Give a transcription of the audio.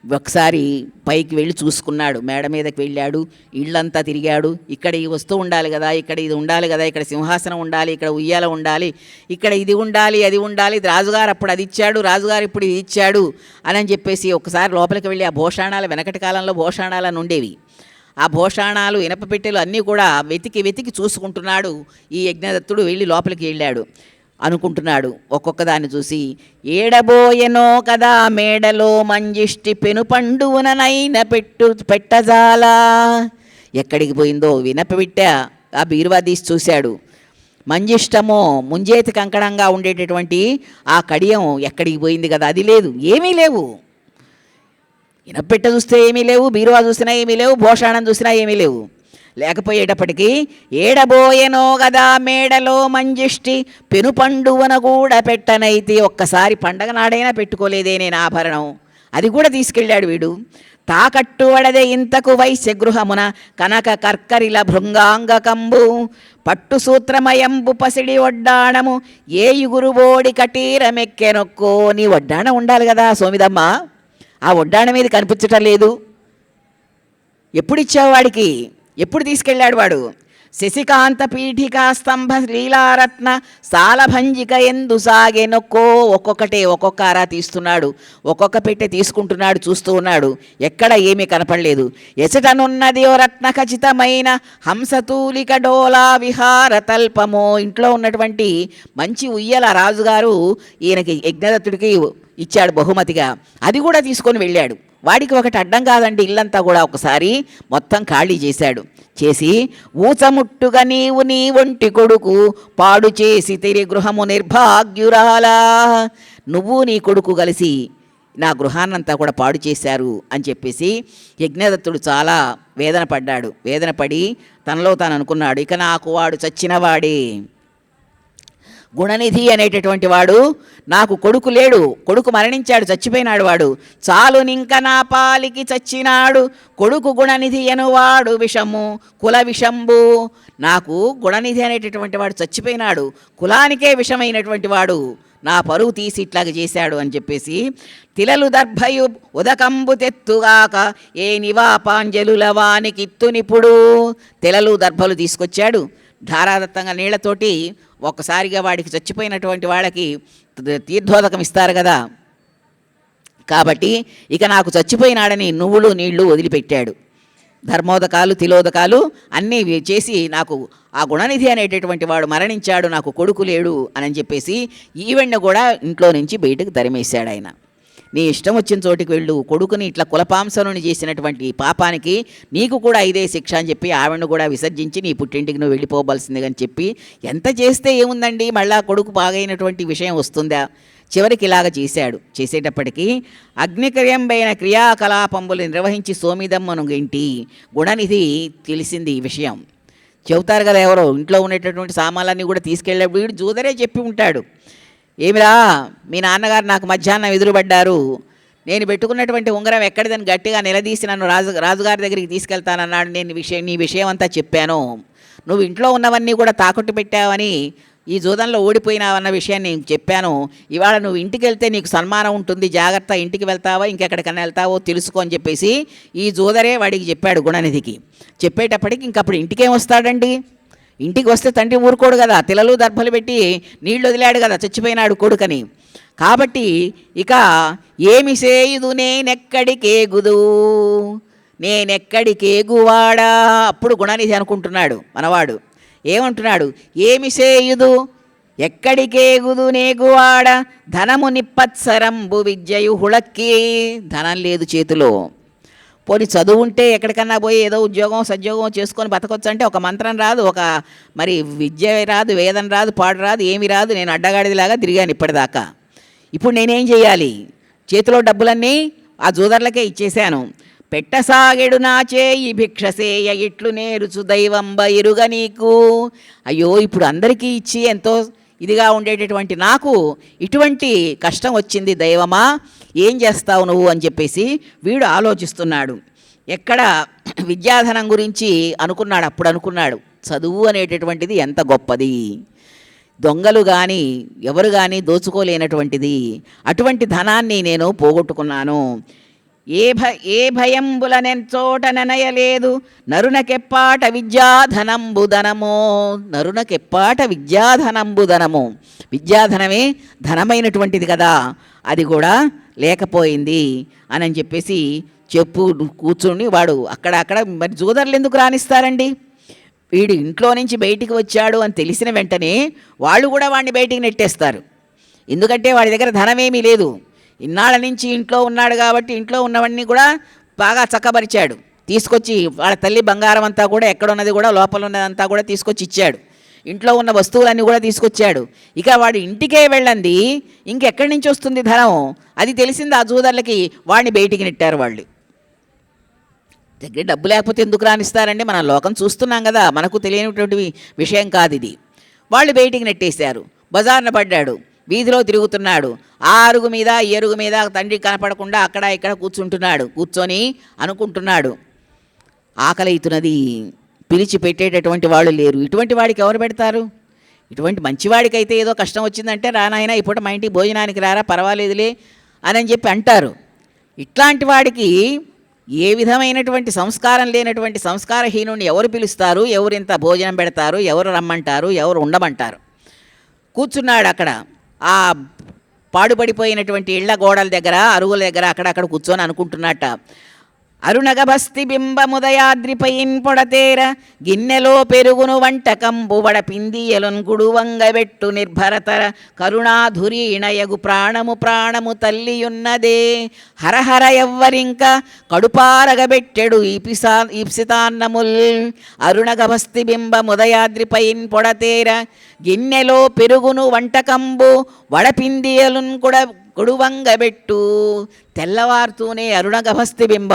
ఒకసారి పైకి వెళ్ళి చూసుకున్నాడు, మేడ మీదకి వెళ్ళాడు, ఇళ్ళంతా తిరిగాడు. ఇక్కడ ఈ వస్తువు ఉండాలి కదా, ఇక్కడ ఇది ఉండాలి కదా, ఇక్కడ సింహాసనం ఉండాలి, ఇక్కడ ఉయ్యాల ఉండాలి, ఇక్కడ ఇది ఉండాలి, అది ఉండాలి, రాజుగారు అప్పుడు అది ఇచ్చాడు, రాజుగారు ఇప్పుడు ఇది ఇచ్చాడు అని చెప్పేసి ఒకసారి లోపలికి వెళ్ళి ఆ భోషాణాలు, వెనకటి కాలంలో భోషాణాలని ఉండేవి, ఆ భోషాణాలు ఇనప పెట్టెలు అన్నీ కూడా వెతికి వెతికి చూసుకుంటున్నాడు. ఈ యజ్ఞదత్తుడు వెళ్ళి లోపలికి వెళ్ళాడు. అనుకుంటున్నాడు ఒక్కొక్క దాన్ని చూసి, ఏడబోయెనో కదా మేడలో మంజిష్టి పెను పండువుననైన పెట్టజాలా. ఎక్కడికి పోయిందో వినపబిట్ట ఆ బీరువా తీసి చూశాడు. మంజిష్టమో ముంజేతి కంకణంగా ఉండేటటువంటి ఆ కడియం ఎక్కడికి పోయింది కదా, అది లేదు, ఏమీ లేవు. ఇనపెట్ట చూస్తే ఏమీ లేవు, బీరువా చూసినా ఏమీ లేవు, భోషాణం చూసినా ఏమీ లేవు. లేకపోయేటప్పటికీ ఏడబోయెనో గదా మేడలో మంజిష్టి పెనుపండువన కూడా పెట్టనైతే, ఒక్కసారి పండగ నాడైనా పెట్టుకోలేదే నేను ఆభరణం, అది కూడా తీసుకెళ్ళాడు వీడు. తాకట్టు వడదే ఇంతకు వైశ్యగృహమున కనక కర్కరిల భృంగాంగకంబు పట్టు సూత్రమయంబు పసిడి వడ్డాణము ఏ యుగురుబోడి కటీరమెక్కెనొక్కో. నీ వడ్డాణం ఉండాలి కదా సోమిదమ్మ, ఆ వడ్డాణం మీద కనిపించటం లేదు. ఎప్పుడు ఇచ్చావు వాడికి, ఎప్పుడు తీసుకెళ్ళాడు వాడు? శశికాంత పీఠికా స్తంభ లీలారత్న సాలభంజిక ఎందు సాగెనొక్కో. ఒక్కొక్క ఆరా తీస్తున్నాడు, ఒక్కొక్క పెట్టె తీసుకుంటున్నాడు, చూస్తూ ఉన్నాడు, ఎక్కడ ఏమీ కనపడలేదు. ఎసటనున్నది ఓ రత్న ఖచ్చితమైన హంసతూలిక డోలా విహార తల్పమో. ఇంట్లో ఉన్నటువంటి మంచి ఉయ్యల రాజుగారు ఈయనకి యజ్ఞదత్తుడికి ఇచ్చాడు బహుమతిగా, అది కూడా తీసుకొని వెళ్ళాడు. వాడికి ఒకటి అడ్డం కాదండి, ఇల్లంతా కూడా ఒకసారి మొత్తం ఖాళీ చేశాడు. చేసి ఊచముట్టుగా నీవు నీ ఒంటి కొడుకు పాడు చేసి తిరి గృహము నిర్భాగ్యురాలా. నువ్వు నీ కొడుకు కలిసి నా గృహాన్నంతా కూడా పాడు చేశారు అని చెప్పేసి యజ్ఞదత్తుడు చాలా వేదన పడ్డాడు. వేదన పడి తనలో తాను అనుకున్నాడు, ఇక నాకు వాడు చచ్చినవాడే. గుణనిధి అనేటటువంటి వాడు నాకు కొడుకు లేడు, కొడుకు మరణించాడు, చచ్చిపోయినాడు వాడు. చాలు నింక నా పాలికి చచ్చినాడు కొడుకు గుణనిధి అనువాడు విషము కుల విషంబు. నాకు గుణనిధి అనేటటువంటి వాడు చచ్చిపోయినాడు, కులానికే విషమైనటువంటి వాడు నా పరువు తీసి ఇట్లాగ చేశాడు అని చెప్పేసి తిలలు దర్భయు ఉదకంబు తెత్తుగాక ఏ నివాపాంజలుల వానికిత్తునిప్పుడు. తిలలు దర్భలు తీసుకొచ్చాడు, ధారాదత్తంగా నీళ్లతోటి ఒక్కసారిగా వాడికి చచ్చిపోయినటువంటి వాళ్ళకి తీర్థోదకం ఇస్తారు కదా, కాబట్టి ఇక నాకు చచ్చిపోయినాడని నువ్వులు నీళ్లు వదిలిపెట్టాడు. ధర్మోదకాలు తిలోదకాలు అన్నీ చేసి నాకు ఆ గుణనిధి అనేటటువంటి వాడు మరణించాడు, నాకు కొడుకు లేడు అని చెప్పేసి ఈవెండ్ కూడా ఇంట్లో నుంచి బయటకు తరిమేశాడు ఆయన. నీ ఇష్టం వచ్చిన చోటికి వెళ్ళు, కొడుకుని ఇట్లా కులపాంసనుని చేసినటువంటి పాపానికి నీకు కూడా ఇదే శిక్ష అని చెప్పి ఆవిడను కూడా విసర్జించి నీ పుట్టింటికి నువ్వు వెళ్ళిపోవలసింది అని చెప్పి, ఎంత చేస్తే ఏముందండి, మళ్ళా కొడుకు బాగైనటువంటి విషయం వస్తుందా? చివరికి ఇలాగ చేశాడు. చేసేటప్పటికీ అగ్నికర్యంబైన క్రియాకలాపంబులు నిర్వహించి సోమిదమ్మను గెంటి గుణనిధి తెలిసింది ఈ విషయం. చెబుతారు కదా ఎవరో, ఇంట్లో ఉండేటటువంటి సామాన్లన్నీ కూడా తీసుకెళ్ళే వీడు జూదరే చెప్పి ఉంటాడు, ఏమిరా మీ నాన్నగారు నాకు మధ్యాహ్నం ఎదురుపడ్డారు, నేను పెట్టుకున్నటువంటి ఉంగరం ఎక్కడిదని గట్టిగా నిలదీసి నన్ను రాజుగారి దగ్గరికి తీసుకెళ్తానన్నాడు, నేను నీ విషయం అంతా చెప్పాను, నువ్వు ఇంట్లో ఉన్నవన్నీ కూడా తాకట్టు పెట్టావని ఈ జూదంలో ఓడిపోయినావన్న విషయాన్ని నేను చెప్పాను, ఇవాళ నువ్వు ఇంటికి వెళ్తే నీకు సన్మానం ఉంటుంది, జాగ్రత్త, ఇంటికి వెళ్తావో ఇంకెక్కడికన్నా వెళ్తావో తెలుసుకో అని చెప్పేసి ఈ జూదరే వాడికి చెప్పాడు గుణనిధికి. చెప్పేటప్పటికి ఇంకప్పుడు ఇంటికేం వస్తాడండి, ఇంటికి వస్తే తండ్రి ఊరుకోడు కదా, తిలలు దర్భలు పెట్టి నీళ్లు వదిలాడు కదా చచ్చిపోయినాడు కొడుకని. కాబట్టి ఇక ఏమి సేయుదు నేనెక్కడికేగుదు, నేనెక్కడికేగువాడా. అప్పుడు గుణనిధి అనుకుంటున్నాడు మనవాడు, ఏమంటున్నాడు, ఏమి సేయుదు ఎక్కడికేగుదు నేగువాడ ధనము నిప్పత్సరంబు విద్యయు హుళక్కి. ధనం లేదు చేతిలో, పోనీ చదువు ఉంటే ఎక్కడికన్నా పోయి ఏదో ఉద్యోగం సద్యోగం చేసుకొని బతకొచ్చు అంటే ఒక మంత్రం రాదు, ఒక మరి విద్య రాదు, వేదం రాదు, పాడు రాదు, ఏమి రాదు. నేను అడ్డగాడిదిలాగా తిరిగాను ఇప్పటిదాకా. ఇప్పుడు నేనేం చేయాలి? చేతిలో డబ్బులన్నీ ఆ జూదర్లకే ఇచ్చేశాను. పెట్టసాగెడు నా చేయి భిక్షసేయ ఇట్లు నేరుచు దైవంబ ఇరుగ నీకు. అయ్యో, ఇప్పుడు అందరికీ ఇచ్చి ఎంతో ఇదిగా ఉండేటటువంటి నాకు ఇటువంటి కష్టం వచ్చింది దైవమా, ఏం చేస్తావు నువ్వు అని చెప్పేసి వీడు ఆలోచిస్తున్నాడు. ఎక్కడ విద్యాధనం గురించి అనుకున్నాడు, అప్పుడు అనుకున్నాడు చదువు అనేటటువంటిది ఎంత గొప్పది, దొంగలు కానీ ఎవరు కానీ దోచుకోలేనటువంటిది, అటువంటి ధనాన్ని నేను పోగొట్టుకున్నాను. ఏ భయంబులనెంచోట నెనయలేదు నరునకెప్పాట విద్యాధనంబుధనమో. నరునకెప్పాట విద్యాధనంబుధనము. విద్యాధనమే ధనమైనటువంటిది కదా, అది కూడా లేకపోయింది అని చెప్పేసి కూర్చుని వాడు అక్కడ మరి జూదర్లు ఎందుకు రాణిస్తారండి? వీడు ఇంట్లో నుంచి బయటికి వచ్చాడు అని తెలిసిన వెంటనే వాళ్ళు కూడా వాడిని బయటికి నెట్టేస్తారు. ఎందుకంటే వాడి దగ్గర ధనమేమీ లేదు. ఇన్నాళ్ళ నుంచి ఇంట్లో ఉన్నాడు కాబట్టి ఇంట్లో ఉన్నవన్నీ కూడా బాగా చక్కబరిచాడు. తీసుకొచ్చి వాళ్ళ తల్లి బంగారం అంతా కూడా ఎక్కడున్నది కూడా లోపల ఉన్నదంతా కూడా తీసుకొచ్చి ఇచ్చాడు. ఇంట్లో ఉన్న వస్తువులన్నీ కూడా తీసుకొచ్చాడు. ఇక వాడు ఇంటికే వెళ్ళండి, ఇంకెక్కడి నుంచి వస్తుంది ధనం? అది తెలిసింది ఆ జూదర్లకి. వాడిని బయటికి నెట్టారు వాళ్ళు. దగ్గర డబ్బు లేకపోతే ఎందుకు రాణిస్తారండి? మనం లోకం చూస్తున్నాం కదా, మనకు తెలియనటువంటి విషయం కాదు ఇది. వాళ్ళు బయటికి నెట్టేశారు. బజార్న పడ్డాడు, వీధిలో తిరుగుతున్నాడు. ఆ అరుగు మీద ఈ అరుగు మీద తండ్రి కనపడకుండా అక్కడ ఇక్కడ కూర్చొని అనుకుంటున్నాడు, ఆకలి అవుతున్నది, పిలిచి పెట్టేటటువంటి వాళ్ళు లేరు. ఇటువంటి వాడికి ఎవరు పెడతారు? ఇటువంటి మంచివాడికైతే ఏదో కష్టం వచ్చిందంటే రానాయన ఇప్పుడు మా ఇంటికి భోజనానికి రారా, పర్వాలేదులే అని చెప్పి అంటారు. ఇట్లాంటి వాడికి ఏ విధమైనటువంటి సంస్కారం లేనటువంటి సంస్కారహీనుడిని ఎవరు పిలుస్తారు? ఎవరు ఇంత భోజనం పెడతారు? ఎవరు రమ్మంటారు? ఎవరు ఉండమంటారు? కూర్చున్నాడు అక్కడ ఆ పాడుపడిపోయినటువంటి ఇళ్ల గోడల దగ్గర, అరుగుల దగ్గర అక్కడక్కడ కూర్చొని అనుకుంటున్నట్ట. అరుణగభస్తి బింబముదయాద్రిపైన్ పొడతేర గిన్నెలో పెరుగును వంటకంబు వడపిందియలున్ గుడువంగబెట్టు నిర్భరతర కరుణాధురీణయగు ప్రాణము తల్లియున్నదే. హరహర ఎవ్వరింక కడుపారగబెట్టెడు ఈప్సితాన్నముల్. అరుణగభస్తి బింబముదయాద్రిపైన్ పొడతేర గిన్నెలో పెరుగును వంటకంబు వడపిందియలున్ గుడువంగబెట్టు. తెల్లవారుతూనే అరుణగభస్తి బింబం